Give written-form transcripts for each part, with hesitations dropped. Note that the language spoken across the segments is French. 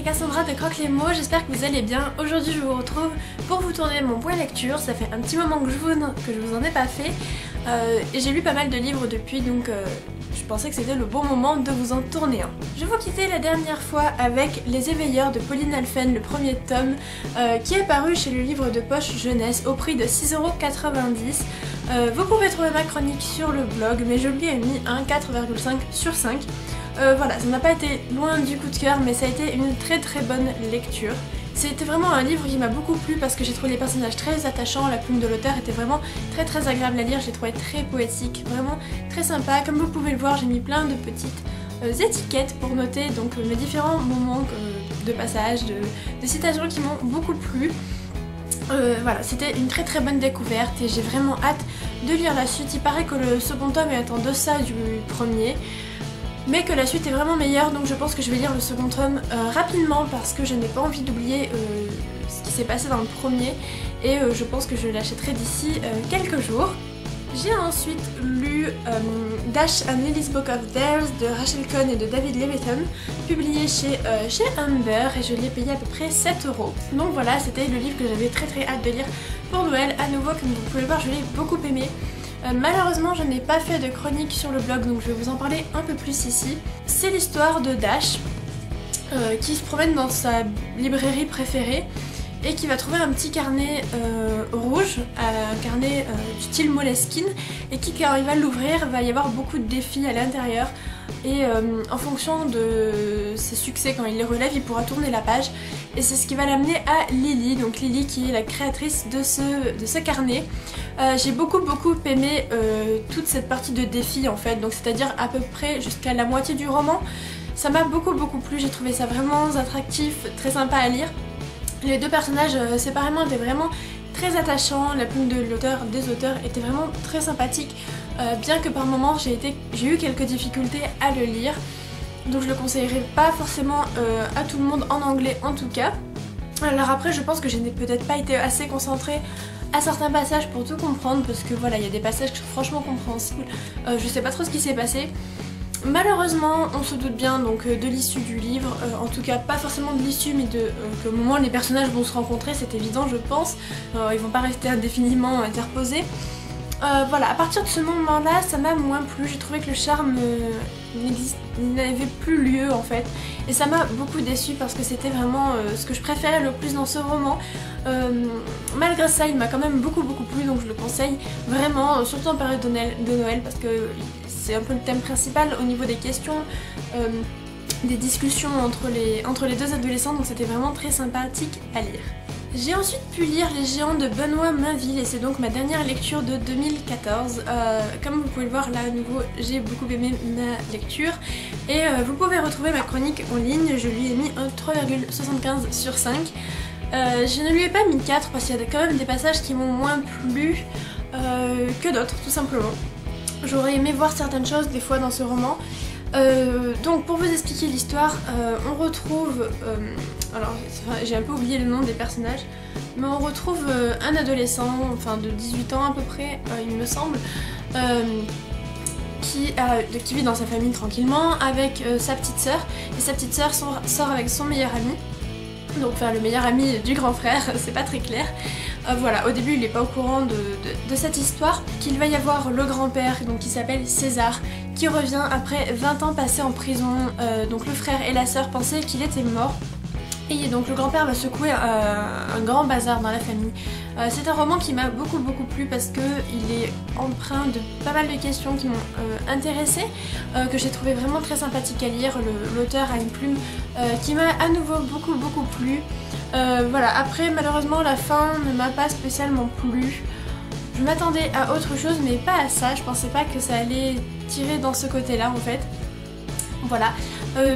Cassandra de Croque les mots, j'espère que vous allez bien. Aujourd'hui je vous retrouve pour vous tourner mon point lecture. Ça fait un petit moment que je vous en ai pas fait et j'ai lu pas mal de livres depuis, donc je pensais que c'était le bon moment de vous en tourner un. Je vous quittais la dernière fois avec Les Éveilleurs de Pauline Alphen, le premier tome qui est paru chez le livre de poche jeunesse au prix de 6,90 €. Vous pouvez trouver ma chronique sur le blog, mais je lui ai mis un 4,5 sur 5. Voilà, ça n'a pas été loin du coup de cœur, mais ça a été une très bonne lecture. C'était vraiment un livre qui m'a beaucoup plu parce que j'ai trouvé les personnages très attachants, la plume de l'auteur était vraiment très agréable à lire, j'ai trouvé très poétique, vraiment très sympa. Comme vous pouvez le voir, j'ai mis plein de petites étiquettes pour noter donc mes différents moments de passage, de citations qui m'ont beaucoup plu. Voilà, c'était une très bonne découverte et j'ai vraiment hâte de lire la suite. Il paraît que le second tome est en deçà du premier, mais que la suite est vraiment meilleure, donc je pense que je vais lire le second tome rapidement parce que je n'ai pas envie d'oublier ce qui s'est passé dans le premier et je pense que je l'achèterai d'ici quelques jours. J'ai ensuite lu Dash and Lily's Book of Dares de Rachel Cohn et de David Leviton, publié chez Humber, et je l'ai payé à peu près 7 €. Donc voilà, c'était le livre que j'avais très hâte de lire pour Noël. À nouveau, comme vous pouvez le voir, je l'ai beaucoup aimé. Malheureusement, je n'ai pas fait de chronique sur le blog, donc je vais vous en parler un peu plus ici. C'est l'histoire de Dash qui se promène dans sa librairie préférée et qui va trouver un petit carnet rouge, un carnet du style Moleskine, et qui, quand il va l'ouvrir, va y avoir beaucoup de défis à l'intérieur. Et en fonction de ses succès, quand il les relève, il pourra tourner la page. Et c'est ce qui va l'amener à Lily, donc Lily qui est la créatrice de ce carnet. J'ai beaucoup aimé toute cette partie de défis en fait, donc c'est-à-dire à peu près jusqu'à la moitié du roman. Ça m'a beaucoup plu, j'ai trouvé ça vraiment attractif, très sympa à lire. Les deux personnages séparément étaient vraiment très attachants, la plume de l'auteur, des auteurs était vraiment très sympathique, bien que par moments j'ai eu quelques difficultés à le lire, donc je le conseillerais pas forcément à tout le monde en anglais en tout cas. Alors après je pense que je n'ai peut-être pas été assez concentrée à certains passages pour tout comprendre, parce que voilà, il y a des passages qui sont franchement compréhensibles, je sais pas trop ce qui s'est passé. Malheureusement, on se doute bien donc de l'issue du livre, en tout cas pas forcément de l'issue, mais qu'au moment où les personnages vont se rencontrer, c'est évident je pense, ils vont pas rester indéfiniment interposés. Voilà, à partir de ce moment-là, ça m'a moins plu, j'ai trouvé que le charme n'avait plus lieu en fait, et ça m'a beaucoup déçue parce que c'était vraiment ce que je préférais le plus dans ce roman. Malgré ça, il m'a quand même beaucoup plu, donc je le conseille vraiment, surtout en période de Noël, parce que c'est un peu le thème principal au niveau des questions, des discussions entre les deux adolescents, donc c'était vraiment très sympathique à lire. J'ai ensuite pu lire Les Géants de Benoît Mainville, et c'est donc ma dernière lecture de 2014. Comme vous pouvez le voir là à nouveau, j'ai beaucoup aimé ma lecture et vous pouvez retrouver ma chronique en ligne, je lui ai mis un 3,75 sur 5. Je ne lui ai pas mis 4 parce qu'il y a quand même des passages qui m'ont moins plu que d'autres tout simplement. J'aurais aimé voir certaines choses des fois dans ce roman. Donc pour vous expliquer l'histoire, on retrouve, alors j'ai un peu oublié le nom des personnages, mais on retrouve un adolescent, enfin de 18 ans à peu près, il me semble, qui vit dans sa famille tranquillement avec sa petite sœur, et sa petite sœur sort avec son meilleur ami. Donc enfin le meilleur ami du grand frère, c'est pas très clair. Voilà, au début il n'est pas au courant de cette histoire, qu'il va y avoir le grand-père donc qui s'appelle César, qui revient après 20 ans passés en prison. Donc le frère et la sœur pensaient qu'il était mort. Et donc le grand-père va secouer un grand bazar dans la famille. C'est un roman qui m'a beaucoup plu parce qu'il est empreint de pas mal de questions qui m'ont intéressée, que j'ai trouvé vraiment très sympathique à lire. L'auteur a une plume qui m'a à nouveau beaucoup plu. Voilà, après malheureusement la fin ne m'a pas spécialement plu. Je m'attendais à autre chose mais pas à ça, je pensais pas que ça allait tirer dans ce côté-là en fait. Voilà,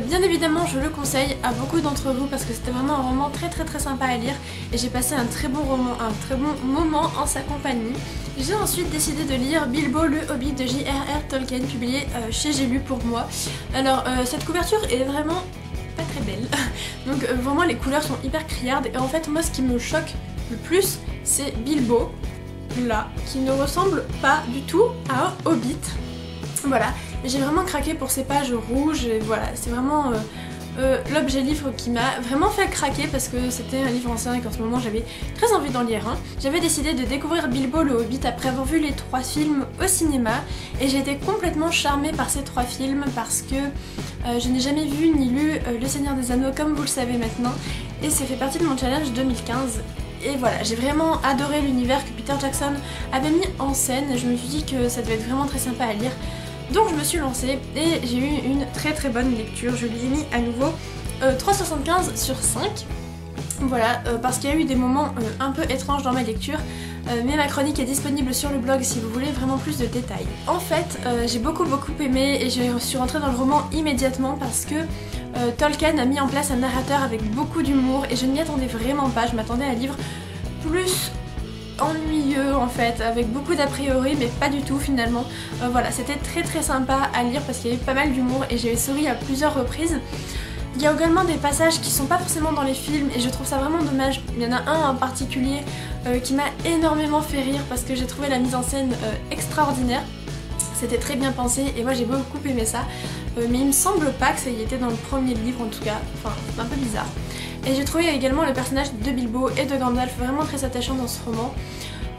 bien évidemment je le conseille à beaucoup d'entre vous parce que c'était vraiment un roman très sympa à lire et j'ai passé un très bon moment en sa compagnie. J'ai ensuite décidé de lire Bilbo le Hobbit de J.R.R. Tolkien, publié chez J'ai lu pour moi. Alors cette couverture est vraiment pas très belle, donc vraiment les couleurs sont hyper criardes et en fait moi ce qui me choque le plus c'est Bilbo, là, qui ne ressemble pas du tout à un Hobbit. Voilà, j'ai vraiment craqué pour ces pages rouges et voilà, c'est vraiment l'objet livre qui m'a vraiment fait craquer parce que c'était un livre ancien et qu'en ce moment j'avais très envie d'en lire un. J'avais décidé de découvrir Bilbo le Hobbit après avoir vu les 3 films au cinéma et j'ai été complètement charmée par ces 3 films parce que je n'ai jamais vu ni lu Le Seigneur des Anneaux comme vous le savez maintenant et ça fait partie de mon challenge 2015. Et voilà, j'ai vraiment adoré l'univers que Peter Jackson avait mis en scène et je me suis dit que ça devait être vraiment très sympa à lire. Donc je me suis lancée et j'ai eu une très bonne lecture. Je lui ai mis à nouveau 3,75 sur 5. Voilà, parce qu'il y a eu des moments un peu étranges dans ma lecture. Mais ma chronique est disponible sur le blog si vous voulez vraiment plus de détails. En fait, j'ai beaucoup aimé et je suis rentrée dans le roman immédiatement parce que Tolkien a mis en place un narrateur avec beaucoup d'humour et je ne m'y attendais vraiment pas. Je m'attendais à un livre plus ennuyeux en fait, avec beaucoup d'a priori mais pas du tout finalement. Voilà, c'était très sympa à lire parce qu'il y avait pas mal d'humour et j'ai souri à plusieurs reprises. Il y a également des passages qui sont pas forcément dans les films et je trouve ça vraiment dommage. Il y en a un en particulier qui m'a énormément fait rire parce que j'ai trouvé la mise en scène extraordinaire. C'était très bien pensé et moi j'ai beaucoup aimé ça. Mais il me semble pas que ça y était dans le premier livre en tout cas, enfin c'est un peu bizarre. Et j'ai trouvé également le personnage de Bilbo et de Gandalf vraiment très attachant dans ce roman.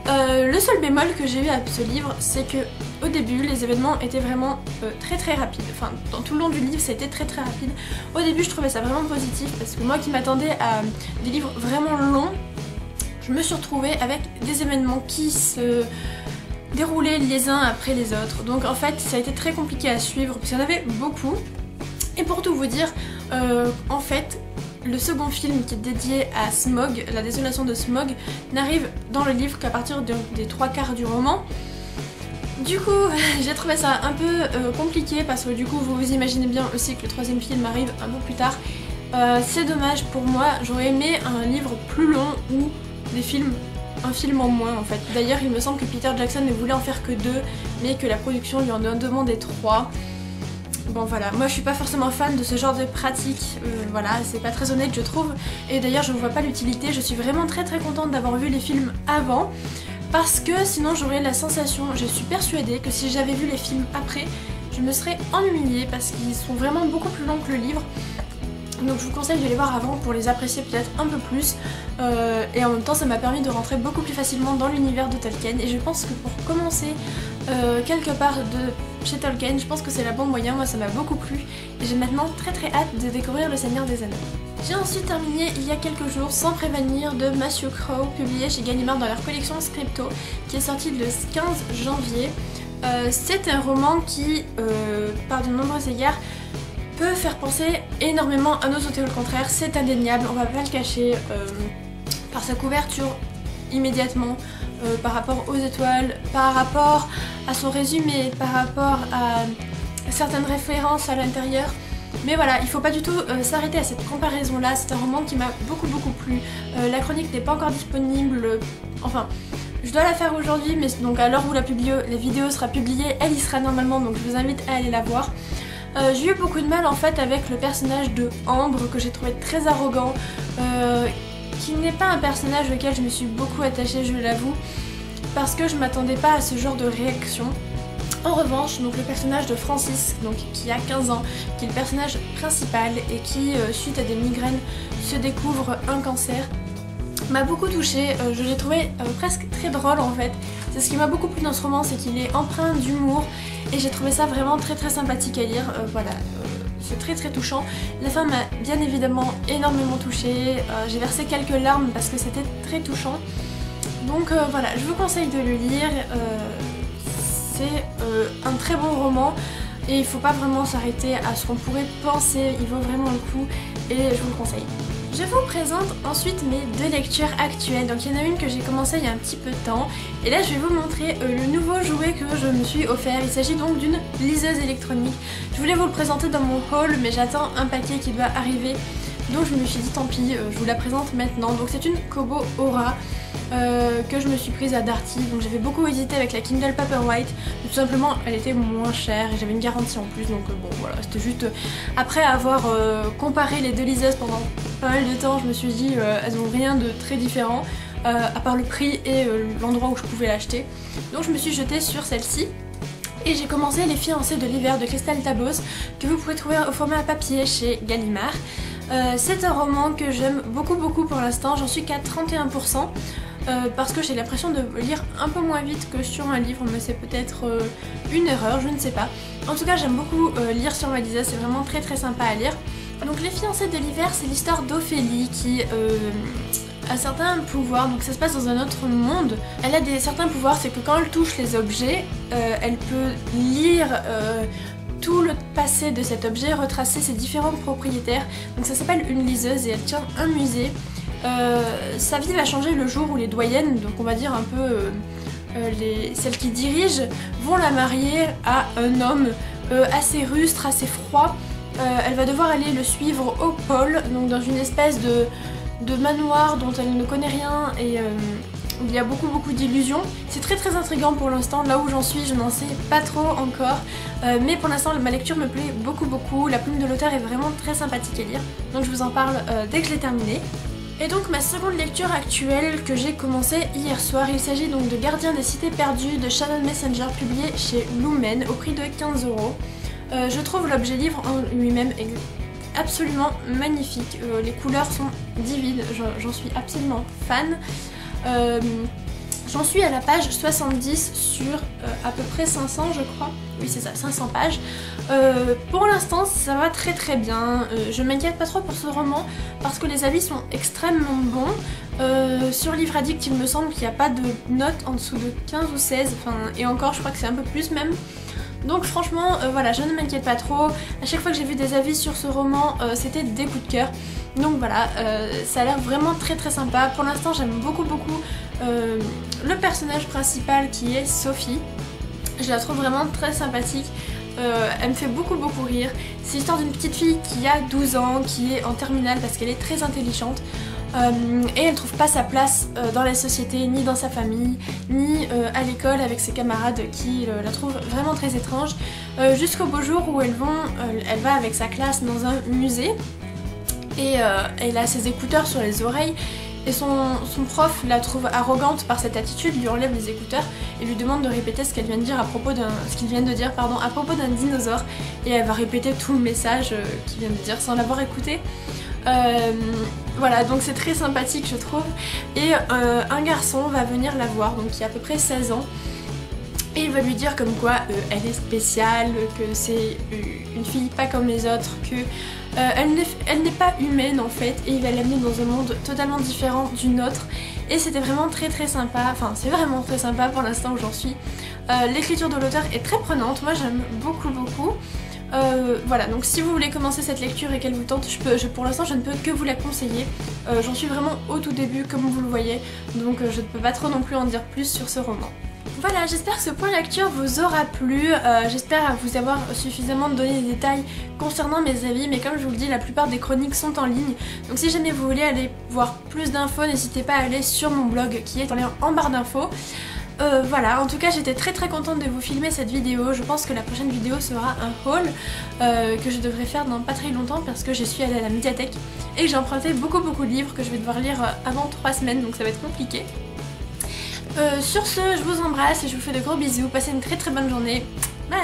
Le seul bémol que j'ai eu à ce livre, c'est que au début, les événements étaient vraiment très rapides. Enfin, dans tout le long du livre, c'était très rapide. Au début, je trouvais ça vraiment positif parce que moi qui m'attendais à des livres vraiment longs, je me suis retrouvée avec des événements qui se déroulaient les uns après les autres. Donc en fait, ça a été très compliqué à suivre parce qu'il y en avait beaucoup. Et pour tout vous dire, en fait, le second film qui est dédié à Smaug, la désolation de Smaug, n'arrive dans le livre qu'à partir des 3/4 du roman. Du coup, j'ai trouvé ça un peu compliqué parce que du coup, vous imaginez bien aussi que le 3e film arrive un peu plus tard. C'est dommage pour moi, j'aurais aimé un livre plus long ou des films, un film en moins en fait. D'ailleurs, il me semble que Peter Jackson ne voulait en faire que 2, mais que la production lui en a demandé 3. Bon voilà, moi je suis pas forcément fan de ce genre de pratique, voilà, c'est pas très honnête je trouve, et d'ailleurs je ne vois pas l'utilité, je suis vraiment très contente d'avoir vu les films avant, parce que sinon j'aurais la sensation, je suis persuadée que si j'avais vu les films après, je me serais ennuyée, parce qu'ils sont vraiment beaucoup plus longs que le livre, donc je vous conseille de les voir avant pour les apprécier peut-être un peu plus, et en même temps ça m'a permis de rentrer beaucoup plus facilement dans l'univers de Tolkien, et je pense que pour commencer quelque part chez Tolkien, je pense que c'est la bon moyen, moi ça m'a beaucoup plu et j'ai maintenant très hâte de découvrir Le Seigneur des Anneaux. J'ai ensuite terminé il y a quelques jours Sans prévenir de Matthew Crow, publié chez Gallimard dans leur collection Scripto, qui est sorti le 15 janvier. C'est un roman qui, par de nombreux égards, peut faire penser énormément à Nos Autés au contraire, c'est indéniable, on va pas le cacher, par sa couverture immédiatement, par rapport aux étoiles, par rapport à son résumé, par rapport à certaines références à l'intérieur. Mais voilà, il faut pas du tout s'arrêter à cette comparaison là, c'est un roman qui m'a beaucoup plu. La chronique n'est pas encore disponible, enfin je dois la faire aujourd'hui, mais donc à l'heure où la vidéo sera publiée, elle y sera normalement, donc je vous invite à aller la voir. J'ai eu beaucoup de mal en fait avec le personnage de Ambre que j'ai trouvé très arrogant, qui n'est pas un personnage auquel je me suis beaucoup attachée, je l'avoue, parce que je m'attendais pas à ce genre de réaction. En revanche, donc le personnage de Francis, donc, qui a 15 ans, qui est le personnage principal et qui, suite à des migraines, se découvre un cancer, m'a beaucoup touchée, je l'ai trouvé presque très drôle en fait. C'est ce qui m'a beaucoup plu dans ce roman, c'est qu'il est empreint d'humour et j'ai trouvé ça vraiment très sympathique à lire, voilà. C'est très touchant. La fin m'a bien évidemment énormément touchée, j'ai versé quelques larmes parce que c'était très touchant. Donc voilà, je vous conseille de le lire, c'est un très bon roman et il faut pas vraiment s'arrêter à ce qu'on pourrait penser, il vaut vraiment le coup et je vous le conseille. Je vous présente ensuite mes 2 lectures actuelles. Donc il y en a une que j'ai commencé il y a un petit peu de temps et là je vais vous montrer le nouveau jouet que je me suis offert. Il s'agit donc d'une liseuse électronique. Je voulais vous le présenter dans mon haul mais j'attends un paquet qui doit arriver. Donc je me suis dit tant pis, je vous la présente maintenant. Donc c'est une Kobo Aura que je me suis prise à Darty. Donc j'avais beaucoup hésité avec la Kindle Paperwhite, mais tout simplement elle était moins chère et j'avais une garantie en plus, donc bon voilà, c'était juste après avoir comparé les 2 liseuses pendant pas mal de temps, je me suis dit elles ont rien de très différent à part le prix et l'endroit où je pouvais l'acheter. Donc je me suis jetée sur celle-ci Et j'ai commencé Les Fiancés de l'hiver de Christelle Tabos, que vous pouvez trouver au format papier chez Gallimard. C'est un roman que j'aime beaucoup pour l'instant, j'en suis qu'à 31%. Parce que j'ai l'impression de lire un peu moins vite que sur un livre, mais c'est peut-être une erreur, je ne sais pas. En tout cas, j'aime beaucoup lire sur ma liseuse, c'est vraiment très sympa à lire. Donc Les Fiancés de l'hiver, c'est l'histoire d'Ophélie qui a certains pouvoirs, donc ça se passe dans un autre monde. Elle a certains pouvoirs, c'est que quand elle touche les objets, elle peut lire tout le passé de cet objet, retracer ses différents propriétaires. Donc ça s'appelle une liseuse et elle tient un musée. Sa vie va changer le jour où les doyennes, donc on va dire un peu celles qui dirigent, vont la marier à un homme assez rustre, assez froid. Elle va devoir aller le suivre au pôle, donc dans une espèce de manoir dont elle ne connaît rien et où il y a beaucoup d'illusions. C'est très intriguant pour l'instant, là où j'en suis je n'en sais pas trop encore, mais pour l'instant ma lecture me plaît beaucoup, la plume de l'auteur est vraiment très sympathique à lire, donc je vous en parle dès que je l'ai terminée. Et donc ma seconde lecture actuelle que j'ai commencé hier soir, il s'agit donc de Gardien des cités perdues de Shannon Messenger, publié chez Lumen au prix de 15 €. Je trouve l'objet livre en lui-même absolument magnifique, les couleurs sont divines, j'en suis absolument fan. J'en suis à la page 70 sur à peu près 500 je crois, oui c'est ça, 500 pages. Pour l'instant ça va très bien, je m'inquiète pas trop pour ce roman parce que les avis sont extrêmement bons. Sur Livre Addict il me semble qu'il n'y a pas de note en dessous de 15 ou 16, enfin, et encore je crois que c'est un peu plus même. Donc franchement voilà, je ne m'inquiète pas trop, à chaque fois que j'ai vu des avis sur ce roman c'était des coups de cœur. Donc voilà, ça a l'air vraiment très sympa. Pour l'instant j'aime beaucoup le personnage principal qui est Sophie. Je la trouve vraiment très sympathique, elle me fait beaucoup rire. C'est l'histoire d'une petite fille qui a 12 ans, qui est en terminale parce qu'elle est très intelligente. Et elle trouve pas sa place dans la société, ni dans sa famille, ni à l'école avec ses camarades qui la trouvent vraiment très étrange. Jusqu'au beau jour où elle va avec sa classe dans un musée et elle a ses écouteurs sur les oreilles et son prof la trouve arrogante par cette attitude, lui enlève les écouteurs et lui demande de répéter ce qu'il vient de dire à propos d'un dinosaure, et elle va répéter tout le message qu'il vient de dire sans l'avoir écouté. Voilà, donc c'est très sympathique je trouve, et un garçon va venir la voir, donc qui a à peu près 16 ans, et il va lui dire comme quoi elle est spéciale, que c'est une fille pas comme les autres, que elle n'est pas humaine en fait, et il va l'amener dans un monde totalement différent du nôtre. Et c'était vraiment très sympa, enfin c'est vraiment très sympa pour l'instant où j'en suis. L'écriture de l'auteur est très prenante, moi j'aime beaucoup. Voilà, donc si vous voulez commencer cette lecture et qu'elle vous tente, pour l'instant je ne peux que vous la conseiller. J'en suis vraiment au tout début comme vous le voyez, donc je ne peux pas trop non plus en dire plus sur ce roman. Voilà, j'espère que ce point lecture vous aura plu, j'espère vous avoir suffisamment donné des détails concernant mes avis, mais comme je vous le dis, la plupart des chroniques sont en ligne, donc si jamais vous voulez aller voir plus d'infos, n'hésitez pas à aller sur mon blog qui est en lien en barre d'infos. Voilà, en tout cas j'étais très contente de vous filmer cette vidéo. Je pense que la prochaine vidéo sera un haul que je devrais faire dans pas très longtemps parce que je suis allée à la médiathèque et que j'ai emprunté beaucoup de livres que je vais devoir lire avant 3 semaines, donc ça va être compliqué. Sur ce, je vous embrasse et je vous fais de gros bisous, passez une très bonne journée, bye.